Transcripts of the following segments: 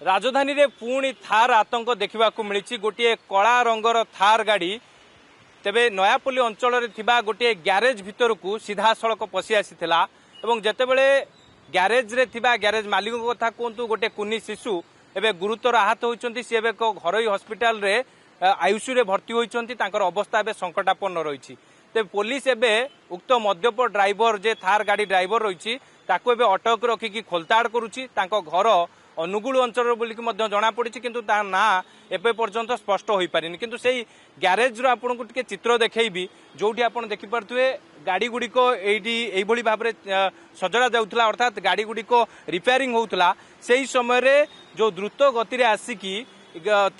राजधानी रे पुणी थार आतंक देखा मिली गोटे कला रंगर थार गाड़ी तेबे नयापल्ली अंचल गोटे ग्यारेज भितर को सीधा सड़क पशि आसीला एवं जेतेबेले ग्यारेज रे ग्यारेज मालिक कथा कहतु गोटे कुनी शिशु एवं गुरुतर आहत होती सी घर हस्पिटाल रे आयुषु रे भर्ती होती अवस्था एवं संकटापन्न रही तेज पुलिस एवं उक्त मद्यप ड्राइवर जे थार गाड़ी ड्राइवर रही अटक रखिकी खोलताड़ करुच्ची घर अनुगुल अंचल बोलिक जना पड़ी किंतु ता ना एबे पर्यंत स्पष्ट हो पारिनी किंतु सेही ग्यारेज रो आपन को टिके चित्र देखैबी जोठी आपन देखि पारथुए गाड़ी गुडी को एही भाव में सजड़ा जाउथला अर्थात गाड़ी गुडी को रिपेयरिंग होउथला सेही समय रे जो द्रुत गति रे आसिकी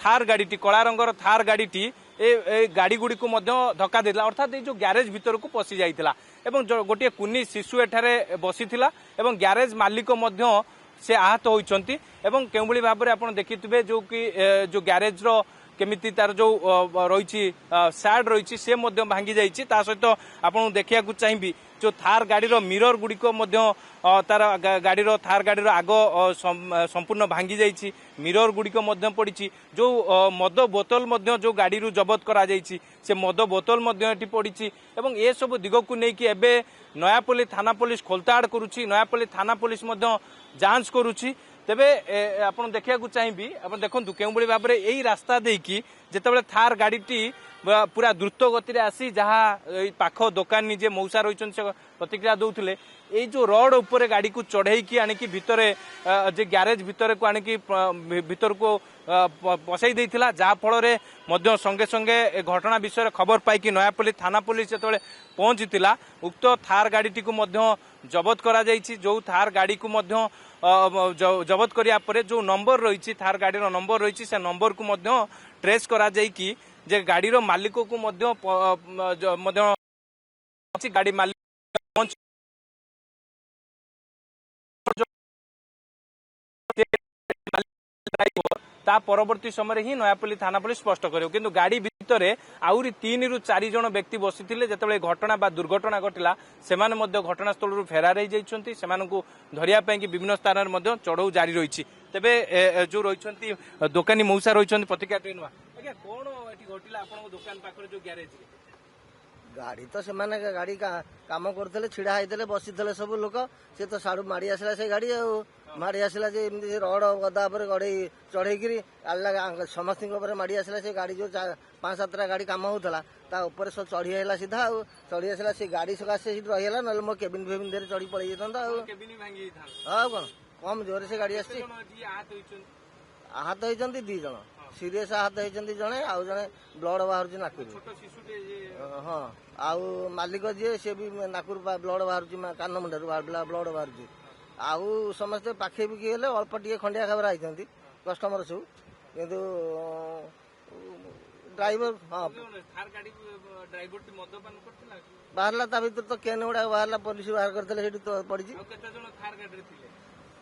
थार गाड़ीटी कला रंगर थार गाड़ीटी ए गाड़ी गुडी को धक्का देला अर्थात ये जो ग्यारेज भीतर को पशि जाइथिला एवं गोटे कुनी शिशु एठारे बसिथिला एवं ग्यारेज मालिक से आहत होती एवं केउभली भाव में आपड़ देखिथे जो कि जो ग्यारेज रो केमिति तार जो रही सैड रही से भांगी जाइए ता सहित आपको देखा चाहिए जो थार गाड़ी रो मिरर गुड़िक तार गाड़ी रो थार गाड़ी रो आग संपूर्ण भांगी जाइए मिरर गुड़िक पड़ी जो मद बोतल जो गाड़ी रू जबत करा जाइए से मद बोतल पड़ी एवं ए सब दिग को लेकिन एबे नयापल्ली थाना पुलिस खोलताड़ करुच्ची नयापल्ली थाना पुलिस जांच करुच्ची तेबे आपन देखा चाहिए आप देखूँ केउं भाव में यही रास्ता देकी जितेबाला थार गाड़ीटी पूरा द्रुत गति आसी जहाँ पाख दोकानी जे मौसा रही प्रतिक्रिया दौले ये जो रोड उपरे गाड़ी को चढ़ई आणिकी भितर जे ग्यारेज भितर को आणिकी भितर को पसाई देइथिला जहा फल संगे संगे घटना विषय खबर पाई नयापल्ली थाना पुलिस जो पहुंचीला उक्त थार गाड़ीटी को जबत करा जाइछि जो थार गाड़ी को जबत करिया परे जो नंबर रही थार गाड़ी नंबर रही से नंबर को ट्रेस करा जाइकी जे गाड़ी रो मालिक को गाड़ी मालिक ता परवर्ती समय ही नयापल्ली थाना पुलिस स्पष्ट करियो किंतु गाड़ी भितर आउरी 3 ରୁ 4 जन व्यक्ति बसिथिले जेतेबेले घटना बा दुर्घटना घटिला सेमाने मध्य घटनास्थल रु फेरार हो जाइछन्ती सेमानकु धरिया पई कि विभिन्न स्थान रे मध्य चढ़ऊ जारी रहिछि तेबे जो रहिछन्ती दोकानी मौसा रहिछन्ती प्रतिक्रिया ट्रेनवा आज्ञा कोन एठी घटिला आपन दुकान पाखरे जो गैरेज रे गाड़ी तो से गाड़ी काम करते छिड़ा होते बसी सब लोक सी तो साड़ू माड़ी आसला से गाड़ी माड़ी आसला रड गदा पर गड़े चढ़ई समस्त माड़ी आसला से गाड़ी जो 5-7टा गाड़ी काम होता तापर सब चढ़ी आला सीधा चढ़ी आसला से गाड़ी सकाशे रहीगला ना मो केबिन फेबिन देर चढ़ी पड़े जाता हाँ कौन कम जोर से गाड़ी आसी आहत होती 2 जन सीरीयस आहत होती जड़े आउ जड़े ब्लड बाहर नाकू हाँ आउ मालिक जी सी भी नाकुर ब्लड बाहर कान मुंडर ब्लड बाहर आउ समस्ते पाखे बिकी गले अल्प टे खंडिया खबर आई कस्टमर सब किंतु ड्राइवर हाँ बाहरला ता भर तो केन गुड़ा बाहरला पुलिस बाहर करते तो पड़ी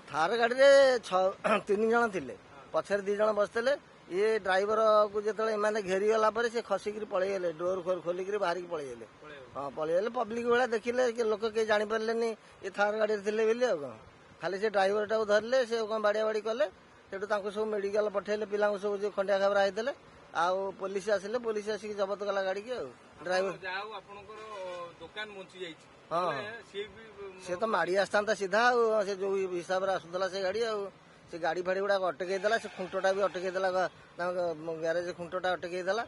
थार गाड़ी में 3 जन थे पछर 2 जन बसते ये ड्राइवर को जो घेरी गला से खसिक पलैगले डोर खोलिक बाहर पलैगले हाँ पलैगले पब्लिक भाया देखिले कि लोक कहीं जापारे ये थार गाड़ी थे बोली खाली से ड्राइवर टाक धरले से कौन बाड़िया बाड़ी कले से सब मेडिकल पठेले पिला सब जो खंडिया खबर होते आउ पुलिस आसिले पुलिस आसिक जबत कला गाड़ी की ड्राइवर हाँ सी तो माड़ी आसता सीधा से जो हिसाब से आसूला से गाड़ी से गाड़ी फाड़ी गुड़ा अटकईदेला से खुंटटा भी अटकईदेला ग्यारेज खुंटटा अटकईदेला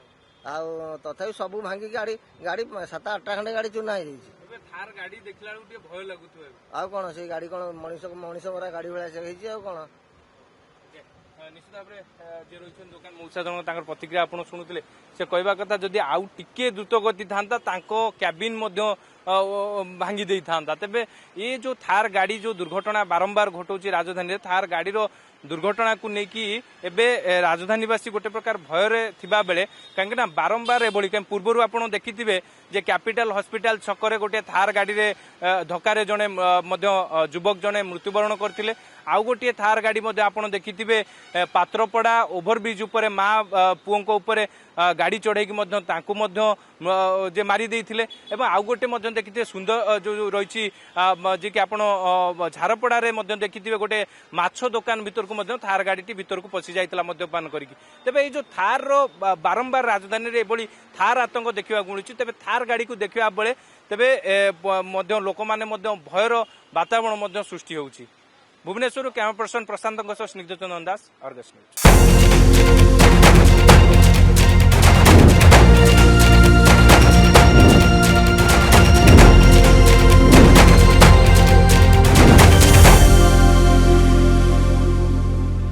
आउ तथापि सब भांगी गाड़ी 7-8टा खंडे गाड़ी चूना हो आउ कौन से गाड़ी कौन मनीष मरा गाड़ी भाया से कौन निश्चित भाव में रही दुकान मौसा जन प्रतिक्रिया आप शुणुते से कहवा कथा जदि आउ टिके द्रुत गति था क्याबिन भांगी दे था तेबे ये जो थार गाड़ी जो दुर्घटना बारंबार घटोची राजधानी थार गाड़ी दुर्घटना को लेकिन एबे राजधानीवासी गोटे प्रकार भय थिबा बेले कहीं बारंबार एभली कहीं पूर्व आप देखिथे जे कैपिटल हॉस्पिटल छकरे गोटे थार गाड़ी रे धक्का जड़े युवक जड़े मृत्युवरण करते आउ गोटे थार गाड़ी मध्य आपण देखिथिबे पात्रपड़ा ओभरब्रिज उपरे माँ पुओंको उपरे गाड़ी चढ़ाई जे मारी देइथिले एवं आउ गोटे मध्य देखिथिबे सुंदर जो रही जे कि आपण झारपड़ा रे मध्य देखिथिबे गोटे माछ दुकान भीतर को मध्य थार गाड़ी भीतर को पशि जाइतला मद्यपान करिक तेबे ये जो थार रो बारंबार राजधानी रे एबोली थार आतंक देखा मिलूँ तेबे थार गाड़ी को देखा बेले तेबे लोक मैंने भयर वातावरण सृष्टि होउछि। भुवनेश्वर कैमरा पर्सन प्रशांत स्निग्धचंदन दास, अर्गस न्यूज।